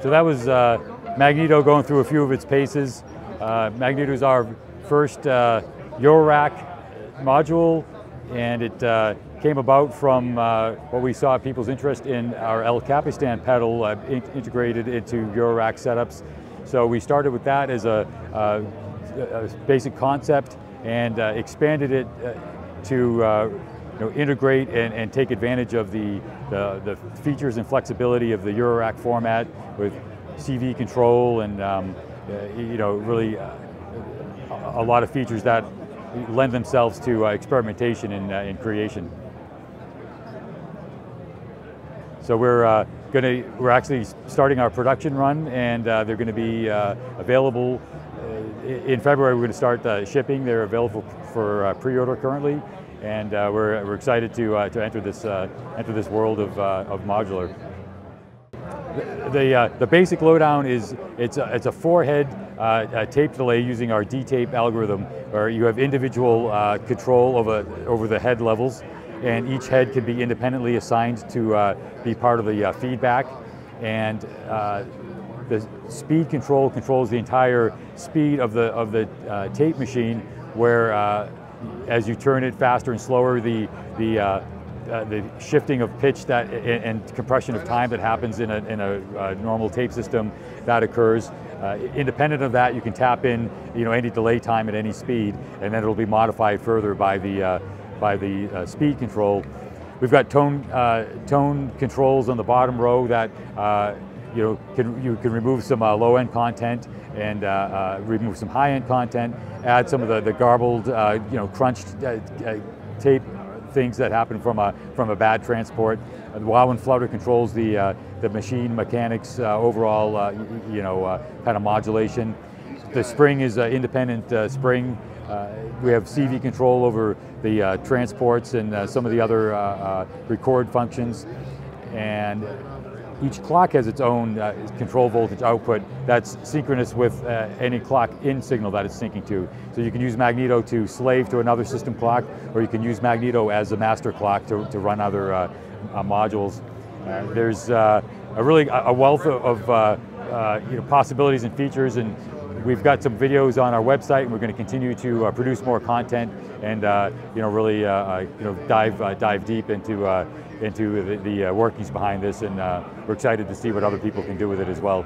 So that was Magneto going through a few of its paces. Magneto is our first Eurorack module, and it came about from what we saw people's interest in our El Capistan pedal integrated into Eurorack setups. So we started with that as a basic concept and expanded it to integrate and take advantage of the features and flexibility of the Eurorack format with CV control and really a lot of features that lend themselves to experimentation and creation. So we're actually starting our production run, and they're going to be available in February. We're going to start shipping. They're available for pre-order currently. And we're excited to enter this world of modular. The basic lowdown is it's a 4-head tape delay using our D-tape algorithm, where you have individual control over the head levels, and each head can be independently assigned to be part of the feedback. And the speed control controls the entire speed of the tape machine, where as you turn it faster and slower, the shifting of pitch and compression of time that happens in a normal tape system, that occurs. Independent of that, you can tap in any delay time at any speed, and then it'll be modified further by the speed control. We've got tone controls on the bottom row that you can remove some low-end content and remove some high-end content, add some of the garbled, crunched tape things that happen from a bad transport. The wow and flutter controls the machine mechanics overall, kind of modulation. The spring is an independent spring. We have CV control over the transports and some of the other record functions, and each clock has its own control voltage output that's synchronous with any clock in signal that it's syncing to. So you can use Magneto to slave to another system clock, or you can use Magneto as a master clock to run other modules. There's really a wealth of possibilities and features, and we've got some videos on our website, and we're going to continue to produce more content and really dive deep into the workings behind this, and we're excited to see what other people can do with it as well.